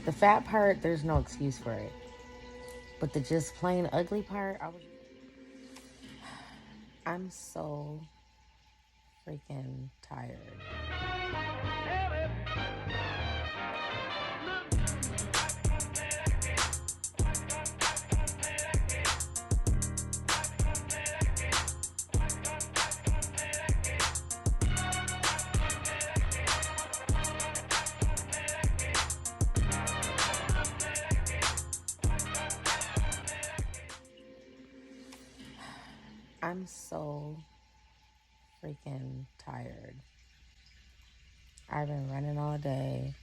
The fat part, there's no excuse for it. But the just plain ugly part, I'm so freaking tired. I'm so freaking tired. I've been running all day.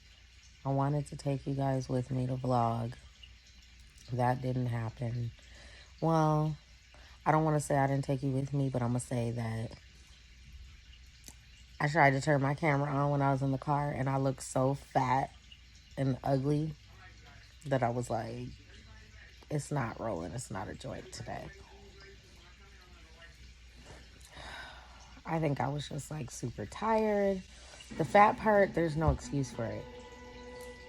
I wanted to take you guys with me to vlog. That didn't happen. Well, I don't want to say I didn't take you with me, but I'm going to say that I tried to turn my camera on when I was in the car and I looked so fat and ugly that I was like, it's not rolling. It's not a joint today. I think I was just like super tired. The fat part, there's no excuse for it.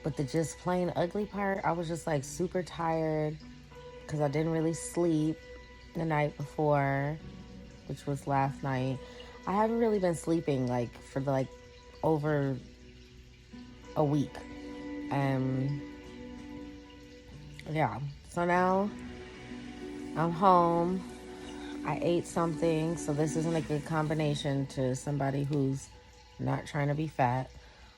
But the just plain ugly part, I was just like super tired because I didn't really sleep the night before, which was last night. I haven't really been sleeping like for like over a week. And yeah, so now I'm home. I ate something, so this isn't a good combination to somebody who's not trying to be fat.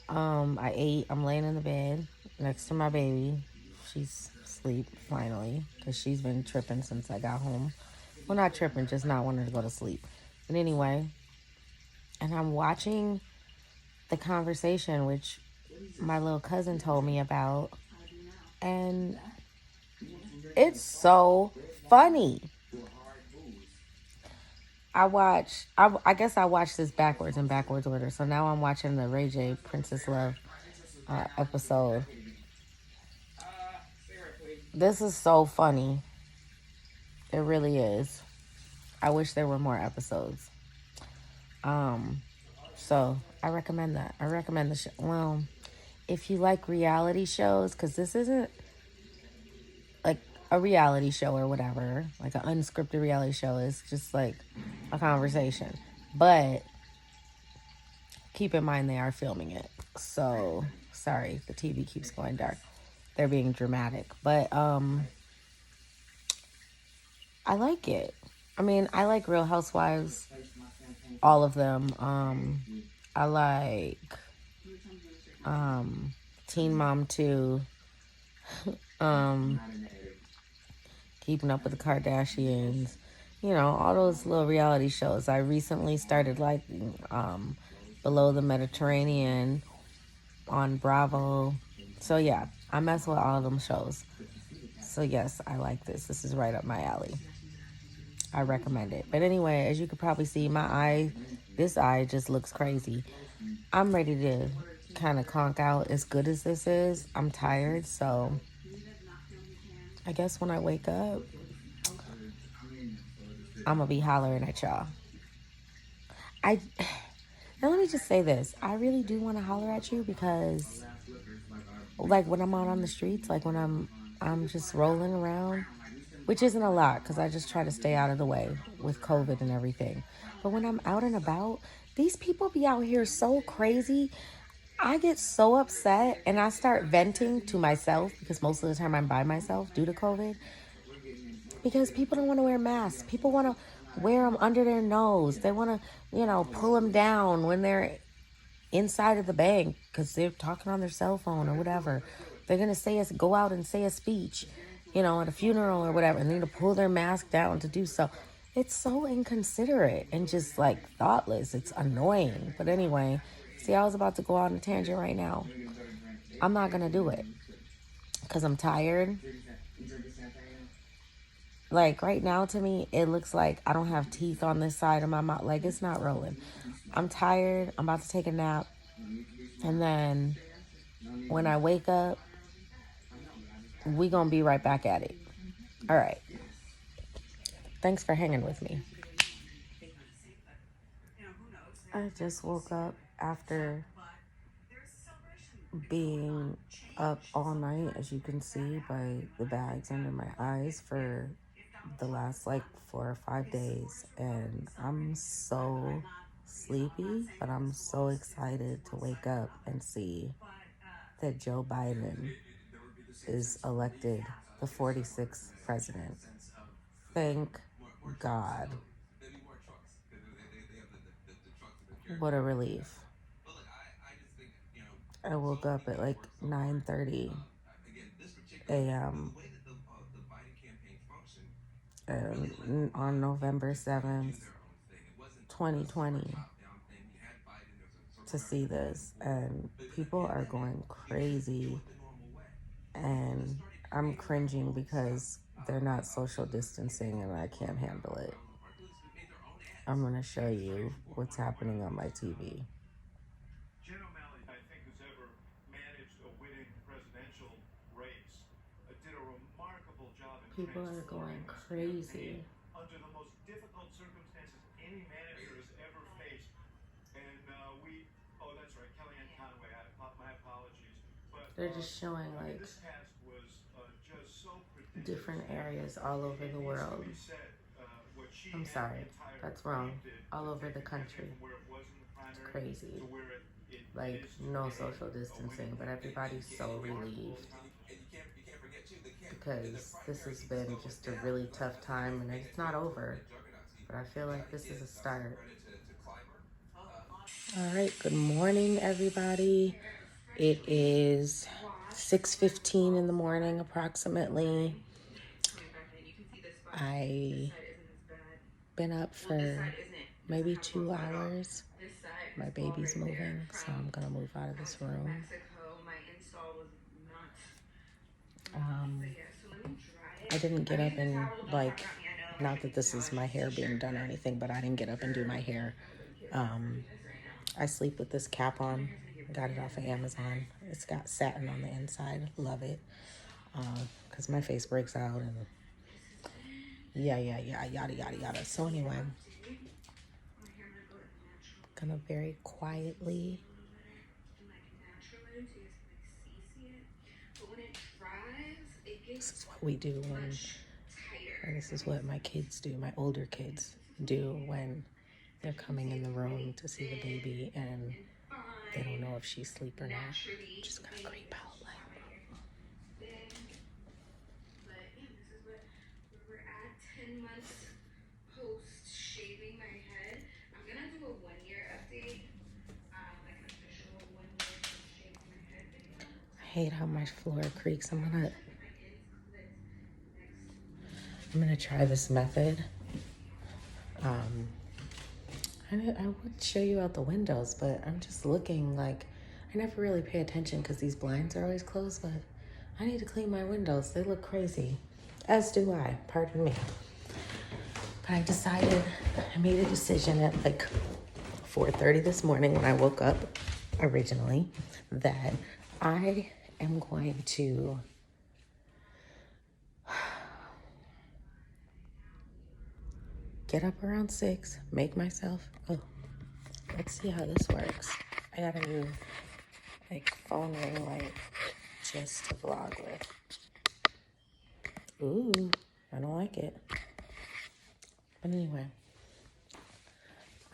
I ate. I'm laying in the bed next to my baby. She's asleep finally because she's been tripping since I got home. Well, not tripping, just not wanting to go to sleep. But anyway, and I'm watching the conversation which my little cousin told me about, and it's so funny. I guess I watched this backwards in backwards order. So now I'm watching the Ray J Princess Love episode. This is so funny. It really is. I wish there were more episodes. So I recommend that. I recommend the show. Well, if you like reality shows, because this isn't like a reality show or whatever, like an unscripted reality show. It's just like a conversation. But keep in mind they are filming it. So sorry, the TV keeps going dark. They're being dramatic. But I like it. I mean, I like Real Housewives, all of them. I like Teen Mom 2, um, Keeping Up with the Kardashians, you know, all those little reality shows. I recently started liking Below the Mediterranean on Bravo. So yeah, I mess with all of them shows. So yes, I like this. This is right up my alley. I recommend it. But anyway, as you could probably see, this eye just looks crazy. I'm ready to kind of conk out. As good as this is, I'm tired. So I guess when I wake up, I'm going to be hollering at y'all. I Now let me just say this. I really do want to holler at you because like when I'm out on the streets, like when I'm just rolling around, which isn't a lot because I just try to stay out of the way with COVID and everything. But when I'm out and about, these people be out here so crazy. I get so upset and I start venting to myself because most of the time I'm by myself due to COVID. Because people don't want to wear masks. People want to wear them under their nose. They want to, pull them down when they're inside of the bank because they're talking on their cell phone or whatever. They're going to go out and say a speech, at a funeral or whatever, and they're going to pull their mask down to do so. It's so inconsiderate and just like thoughtless. It's annoying. But anyway, see, I was about to go on a tangent right now. I'm not going to do it because I'm tired. Like right now to me, it looks like I don't have teeth on this side of my mouth. Like it's not rolling. I'm tired. I'm about to take a nap. And then when I wake up, we gonna be right back at it. All right. Thanks for hanging with me. I just woke up after being up all night, as you can see by the bags under my eyes, for the last like 4 or 5 days, and I'm so sleepy, but I'm so excited to wake up and see that Joe Biden is elected the 46th president. Thank God. What a relief. I woke up at like 9:30 a.m. and on November 7th, 2020, to see this, and people are going crazy, and I'm cringing because they're not social distancing and I can't handle it. I'm going to show you what's happening on my TV. People are going crazy. Under the most difficult circumstances any manager has ever faced. And that's right, Kellyanne Conway, my apologies. But they're just showing like just so different areas all over the world. I'm sorry, that's wrong. All over the country. It's crazy. Like, no social distancing, but everybody's so relieved. Because this has been just a really tough time, and it's not over, but I feel like this is a start. All right, good morning, everybody. It is 6:15 in the morning, approximately. I been up for maybe 2 hours. My baby's moving, so I'm gonna move out of this room. I didn't get up and like, not that this is my hair being done or anything, but I didn't get up and do my hair. I sleep with this cap on. Got it off of Amazon. It's got satin on the inside. Love it. Because my face breaks out and yada. So anyway, gonna very quietly. This is what we do or this is what my kids do, my older kids do when they're coming in the room to see the baby and they don't know if she's asleep or not. Just gonna creep out like. We're at 10 months post shaving my head. I'm gonna do a 1-year update, like an official 1-year shaving my head video. I hate how my floor creaks. I'm gonna try this method. I would show you out the windows, but I'm just looking like I never really pay attention because these blinds are always closed, but I need to clean my windows. They look crazy, as do I, pardon me. But I made a decision at like 4:30 this morning when I woke up originally that I am going to get up around 6, make myself, let's see how this works. I got a new phone ring light just to vlog with. Ooh, I don't like it. But anyway,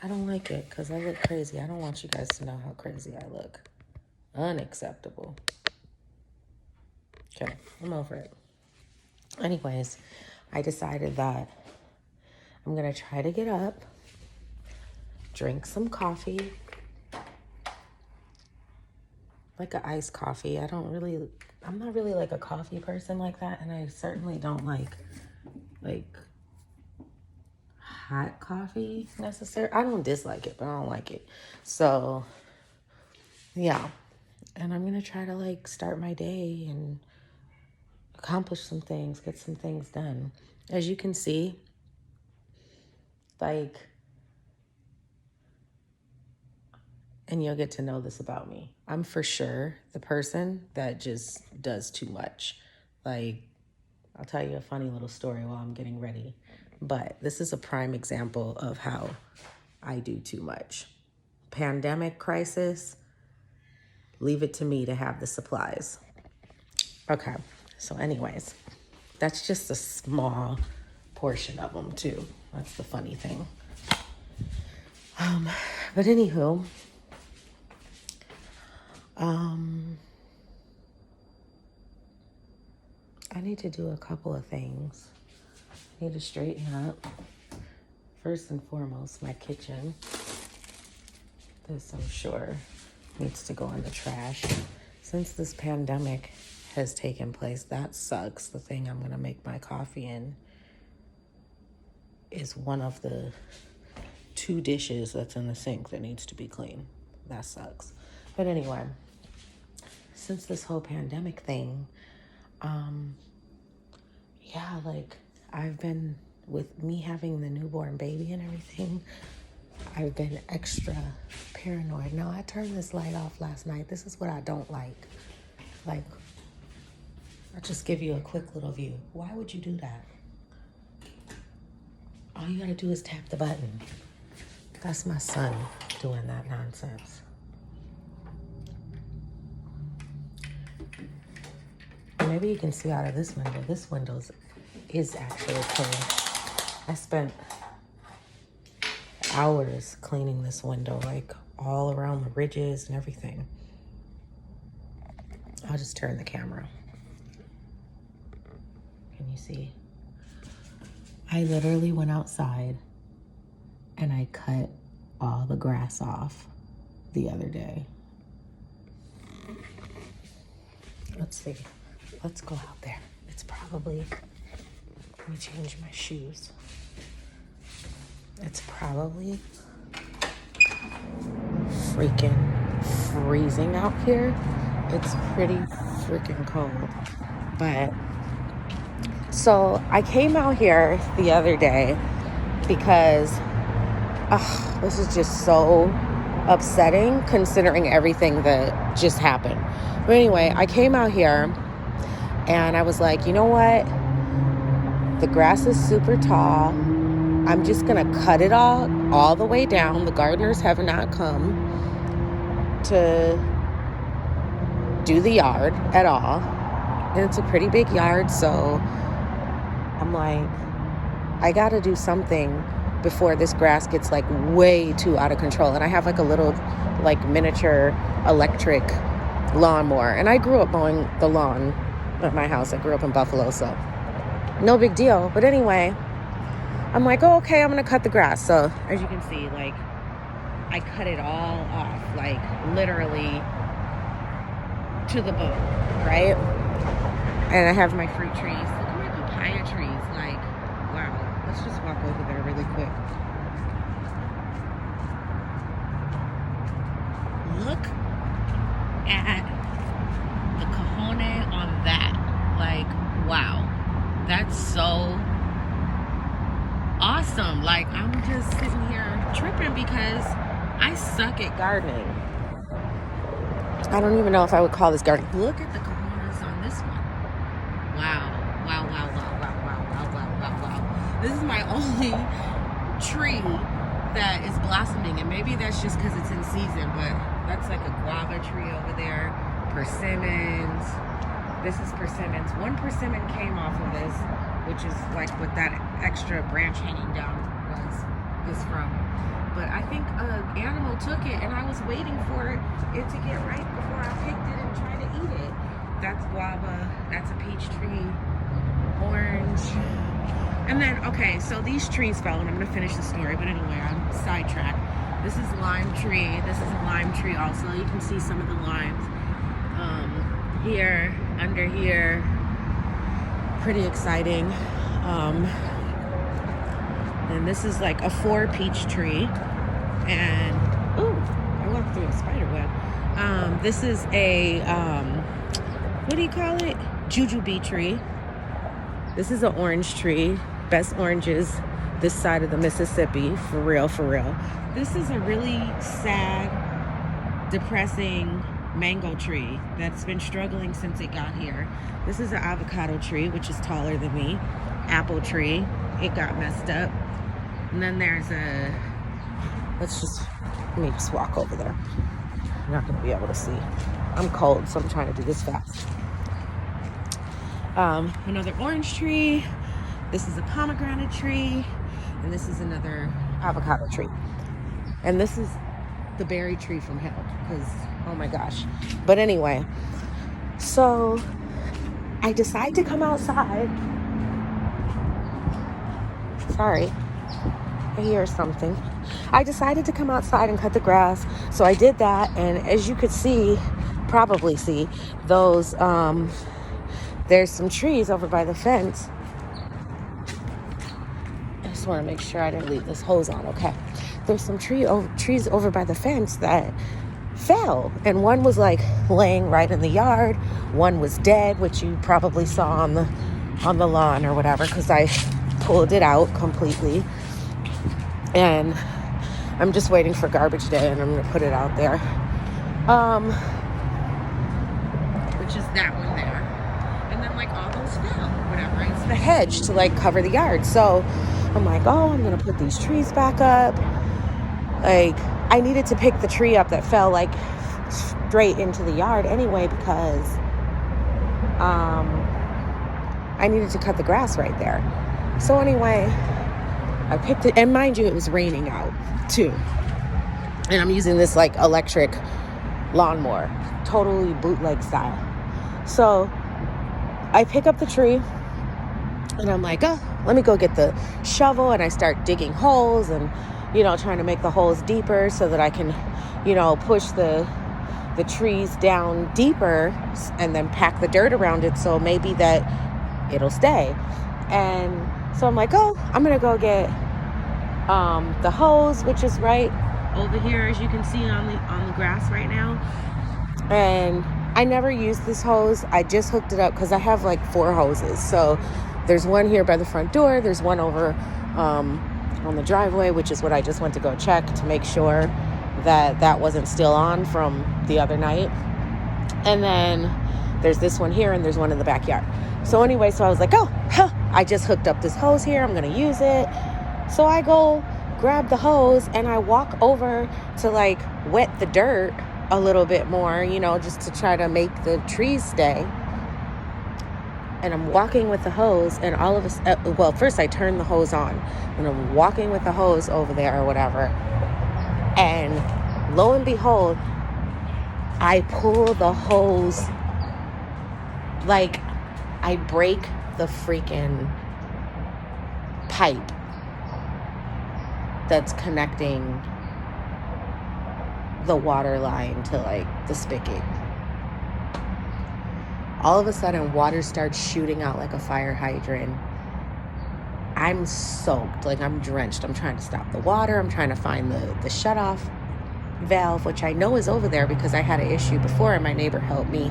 I don't like it because I look crazy. I don't want you guys to know how crazy I look. Unacceptable. Okay, I'm over it. Anyways, I decided that I'm going to try to get up, drink some coffee, like an iced coffee. I'm not really like a coffee person like that, and I certainly don't like hot coffee necessarily. I don't dislike it, but I don't like it. So, yeah. And I'm going to try to start my day and accomplish some things, get some things done. As you can see, and you'll get to know this about me, I'm for sure the person that just does too much. I'll tell you a funny little story while I'm getting ready, but this is a prime example of how I do too much. Pandemic crisis, leave it to me to have the supplies. Okay, so anyways, that's just a small portion of them too. That's the funny thing. But anywho, I need to do a couple of things. I need to straighten up. First and foremost, my kitchen. This, I'm sure, needs to go in the trash. Since this pandemic has taken place, that sucks. The thing I'm going to make my coffee in is one of the 2 dishes that's in the sink that needs to be clean. That sucks. But anyway, since this whole pandemic thing, yeah, like, I've been, with me having the newborn baby and everything, I've been extra paranoid. Now, I turned this light off last night. This is what I don't like. Like, I'll just give you a quick little view. Why would you do that? All you gotta do is tap the button. That's my son doing that nonsense. Maybe you can see out of this window. This window is actually clean. I spent hours cleaning this window, like all around the ridges and everything. I'll just turn the camera. Can you see? I literally went outside and I cut all the grass off the other day. Let's see. Let's go out there. It's probably, let me change my shoes. It's probably freaking freezing out here. It's pretty freaking cold. But, so I came out here the other day because this is just so upsetting considering everything that just happened. But anyway, I came out here and I was like, you know what? The grass is super tall. I'm just going to cut it all the way down. The gardeners have not come to do the yard at all. And it's a pretty big yard, so I'm like, I got to do something before this grass gets like way too out of control. And I have like a little like miniature electric lawnmower. And I grew up mowing the lawn at my house. I grew up in Buffalo, so no big deal. But anyway, I'm like, oh, okay, I'm going to cut the grass. So as you can see, like, I cut it all off, like literally to the bone, right? And I have my fruit trees. Look at my papaya trees. Like, wow. Let's just walk over there really quick. Look at the cojones on that. Like, wow. That's so awesome. Like, I'm just sitting here tripping because I suck at gardening. I don't even know if I would call this gardening. Look at the cojones on this one. Wow. Wow, wow, wow, wow, wow, wow, wow, wow, wow. This is my only tree that is blossoming, and maybe that's just because it's in season, but that's like a guava tree over there. Persimmons. This is persimmons. One persimmon came off of this, which is like what that extra branch hanging down is from. But I think an animal took it, and I was waiting for it to get ripe before I picked it and tried to eat it. That's guava. That's a peach tree. Orange. And then, okay, so these trees fell, and I'm going to finish the story. But anyway, I'm sidetracked. This is lime tree. This is a lime tree also. You can see some of the limes. Here, under here. Pretty exciting. And this is like a 4 peach tree. And, ooh, I walked through a spider web. This is a, what do you call it? Jujube tree. This is an orange tree. Best oranges this side of the Mississippi. For real, for real. This is a really sad, depressing mango tree that's been struggling since it got here. This is an avocado tree, which is taller than me. Apple tree. It got messed up. And then there's a, let me just walk over there. You're not going to be able to see. I'm cold, so I'm trying to do this fast. Another orange tree. This is a pomegranate tree. And this is another avocado tree. And this is the berry tree from hell. Because, oh my gosh. But anyway, so I decide to come outside. Sorry, I hear something. I decided to come outside and cut the grass. So I did that. And as you could see, probably see, those, there's some trees over by the fence. I just want to make sure I didn't leave this hose on. Okay. There's some trees over by the fence that fell. And one was like laying right in the yard. One was dead, which you probably saw on the lawn or whatever, because I pulled it out completely. And I'm just waiting for garbage day, and I'm going to put it out there. Which is that one there. And then like all those fell, whatever. It's the hedge to like cover the yard. So I'm like, oh, I'm going to put these trees back up. Like, I needed to pick the tree up that fell like straight into the yard anyway, because I needed to cut the grass right there. So anyway, I picked it, and mind you, it was raining out too. And I'm using this like electric lawnmower, totally bootleg style. So I pick up the tree, and I'm like, oh, let me go get the shovel, and I start digging holes and, you know, trying to make the holes deeper so that I can, you know, push the trees down deeper and then pack the dirt around it so maybe that it'll stay. And so I'm like, oh, I'm going to go get the hose, which is right over here, as you can see on the grass right now. And I never used this hose. I just hooked it up because I have like 4 hoses. So there's one here by the front door. There's one over on the driveway, which is what I just went to go check to make sure that wasn't still on from the other night. And then there's this one here, and there's one in the backyard. So anyway, so I was like, oh, I just hooked up this hose here. I'm going to use it. So I go grab the hose, and I walk over to like wet the dirt a little bit more, you know, just to try to make the trees stay. And I'm walking with the hose, and all of a well, first I turn the hose on, and I'm walking with the hose over there or whatever. And lo and behold, I pull the hose, like I break the freaking pipe that's connecting the water line to like the spigot. All of a sudden, water starts shooting out like a fire hydrant. I'm soaked, like I'm drenched. I'm trying to stop the water. I'm trying to find the shutoff valve, which I know is over there because I had an issue before, and my neighbor helped me,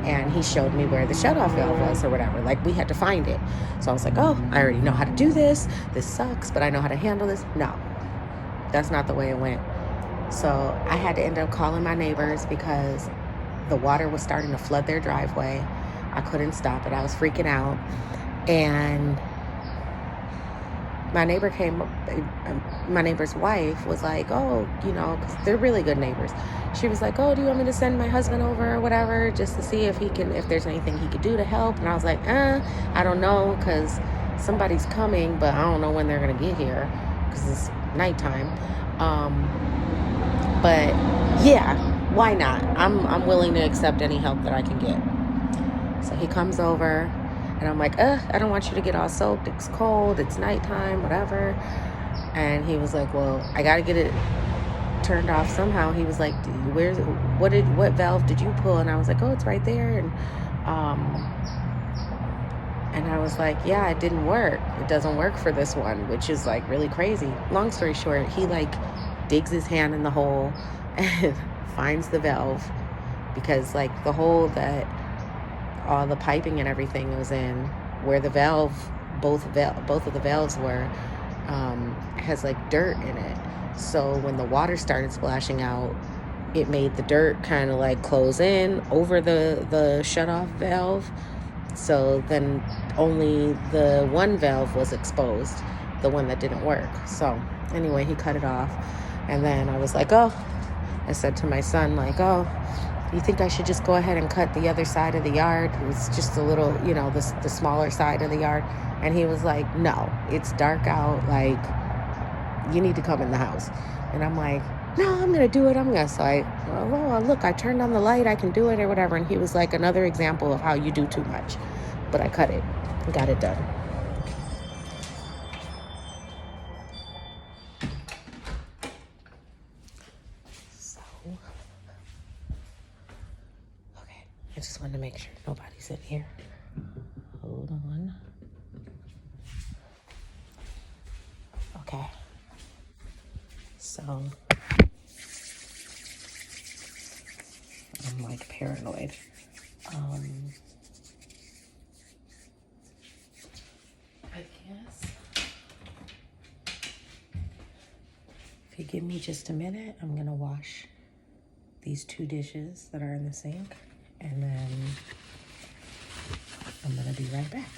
and he showed me where the shutoff valve was or whatever. Like, we had to find it. So I was like, oh, I already know how to do this. This sucks, but I know how to handle this. No, that's not the way it went. So I had to end up calling my neighbors because the water was starting to flood their driveway. I couldn't stop it. I was freaking out. And my neighbor's wife was like, oh, you know, 'cause they're really good neighbors. She was like, oh, do you want me to send my husband over or whatever, just to see if there's anything he could do to help? And I was like, I don't know, because somebody's coming, but I don't know when they're going to get here because it's nighttime. But yeah, why not? I'm willing to accept any help that I can get. So he comes over, and I'm like, I don't want you to get all soaked. It's cold. It's nighttime, whatever. And he was like, well, I got to get it turned off somehow. He was like, what valve did you pull? And I was like, oh, it's right there. And I was like, yeah, it didn't work. It doesn't work for this one, which is like really crazy. Long story short, he like digs his hand in the hole and finds the valve, because like the hole that all the piping and everything was in, where the valve, both of the valves were, has like dirt in it. So when the water started splashing out, it made the dirt kind of like close in over the shutoff valve. So then only the one valve was exposed, the one that didn't work. So anyway, he cut it off. And then I was like, I said to my son, like, you think I should just go ahead and cut the other side of the yard? It's just a little, you know, the smaller side of the yard. And he was like, no, it's dark out. Like, you need to come in the house. And I'm like, no, I'm going to do it. So look, I turned on the light. I can do it or whatever. And he was like, another example of how you do too much. But I cut it, got it done. So, okay, I just wanted to make sure nobody's in here. Hold on. Okay. So, I'm like paranoid. I guess if you give me just a minute, I'm gonna wash these 2 dishes that are in the sink, and then I'm gonna be right back.